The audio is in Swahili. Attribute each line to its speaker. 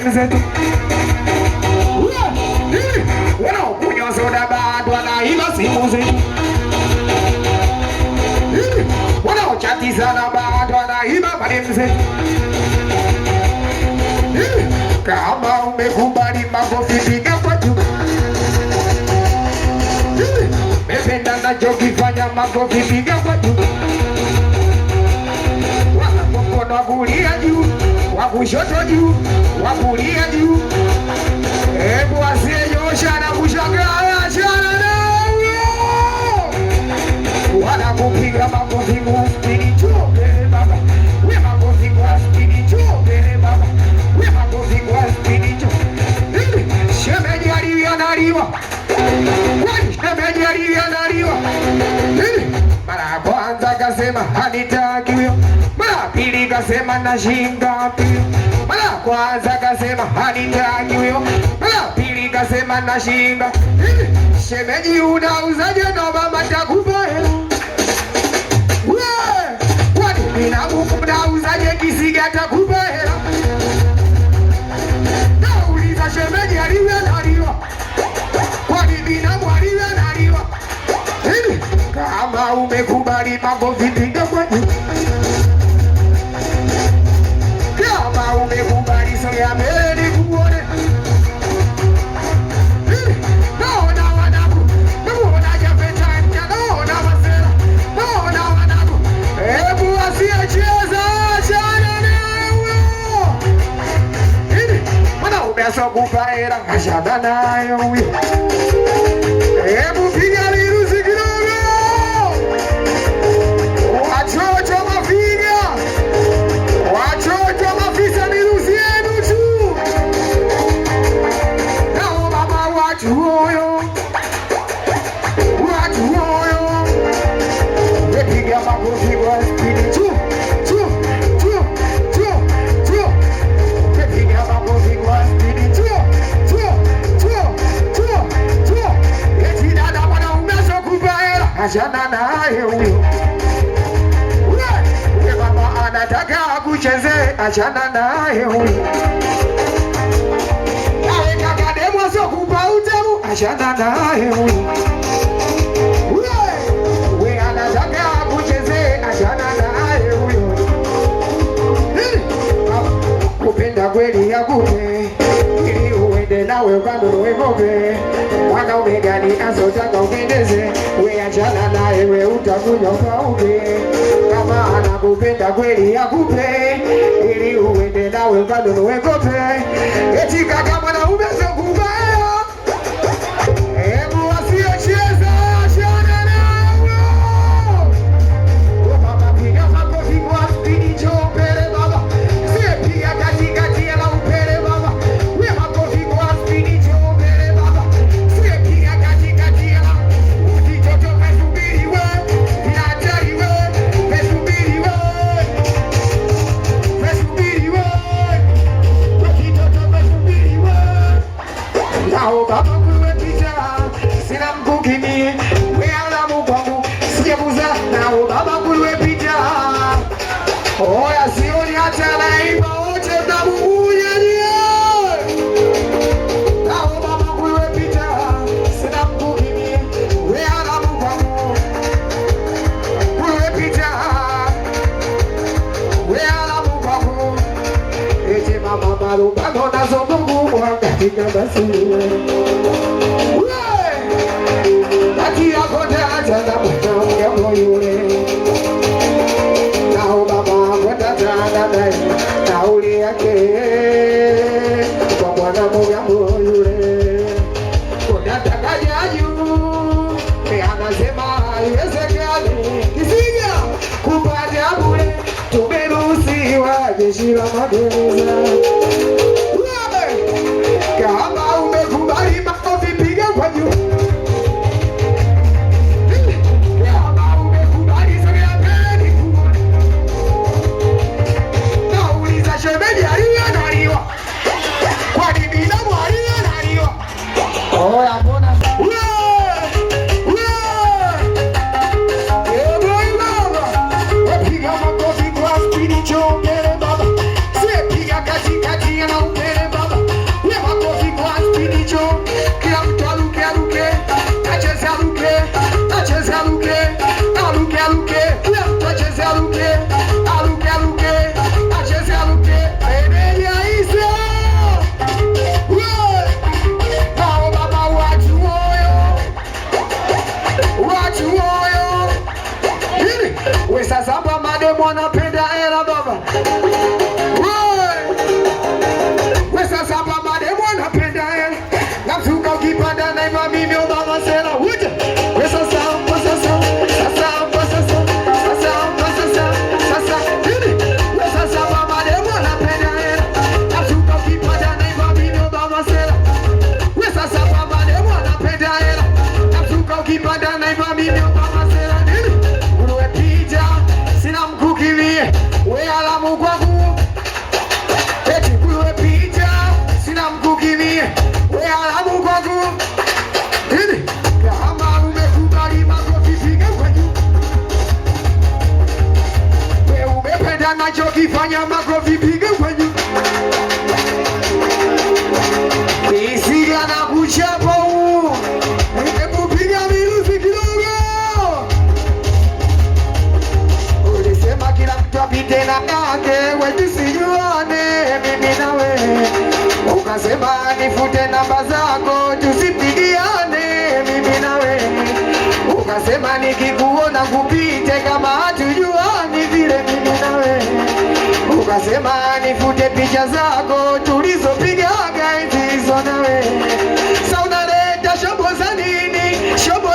Speaker 1: madem zetu. Wanaokunywa soda bado wanaiba simu zetu. Wanaochatizana bado wanaiba madem zetu. Kama umekubali makofi piga kwa juu. Mependa nachokifanya makofi piga kwa juu. Mkono wa kulia juu, wa kushoto juu, wa kulia juu. Hebu asiyenyosha na kushangaa achana nayo. Wanakupiga makofi kwa spidi chope baba. We makofi kwa spidi chope baba. We makofi kwa spidi chope. Shemeji alianaliwa. Shemeji alianaliwa. Mara ya kwanza kasema hanitaki huyo. Mara pili kasema nashinda pili. Mara kwanza kasema hanitaki huyo. Mara pili kasema nashinda. Shemeji unauzaje na mama takupa hela? Kwani binamu unauzaje kisiga takupa hela? Nauliza shemeji alianaliwa. Kwani binamu alianaliwa? Kama umekubali makofi piga kwa juu. Kama umekubali sogea mbele kuone. Naona wanangu, naona Jafeta, naona Masela, naona wanangu. Hebu asiyecheza achana nayo. Mwanaume asokupa hela achana nayo huyo. Hebu piga lirusi kidogo. Watoto mafiga. Watoto mafisa mirusi yenu tu. Nao mama watu hoyo. Watu hoyo. Wepiga makofi kwa spidi tu. Tu, tu, tu, tu. Wepiga makofi kwa spidi tu. Tu, tu, tu, tu. Eti dada mwanaume asokupa hela achana naye huyo. Mama anataka kucheze achana naye huyo. Nawe kaka demu asokupa utamu achana naye huyo. We anataka kucheze achana naye huyo. Kupenda kweli ya kupe ili uende nawe ukanunue ng'ombe. Mwanaume gani asotaka upendeze? We achana naye we utakunywa paupe. Kama anakupenda kweli akupe ili uende nawe ukanunue ng'ombe. Eti kaka mwanaume asokupa hela. Hebu asiyecheza achana nayo. Mama piga makofi kwa spidi chopele baba. Sipiga katikati ya upele baba. We makofi kwa spidi chopele baba. Sipiga katikati ya utitoto mesubiri we. Inatari we. Mesubiri we. Mesubiri we. Utitoto mesubiri we. Nao baba kuwe picha. Sina mkukini. We alamu kwangu. Sijabuza. Nao baba kuwe picha. Oya sioni hata naiba wote mnamuunya nye. Nao baba kuwe picha. Sina mkukini. We alamu kwangu. Kuwe picha. We alamu kwangu. Eti mama marubano nazo mungu katika basuri. Kati yako dada na mwanamke yule. Nao baba kwenda dada naye nauli yake kwa mwanamke yule. Kuna dada juu anasema haiwezekani. Kisiga kupata bure tumeruhusiwa jeshi la magereza. Kama umekubali makofi piga kwa juu. Kama umekubali sogea mbele kuone. Nauliza shemeji alianaliwa. Kwani binamu alianaliwa? Oya mbona piga makofi kwa spidi chongele baba. Sipiga katikati ya upele. fanya makofi, piga kwa juu. Kisi anakuchapa huu. Hebu piga miruzi kidogo. Ulisema kila mtu apite na yake, wewe tusijuane mimi na wewe. Ukasema nifute namba zako tusipigiane mimi na wewe. Ukasema nikikuona kupite kama hatujuani vile mimi na wewe. Ukasema nifute picha zako tulizo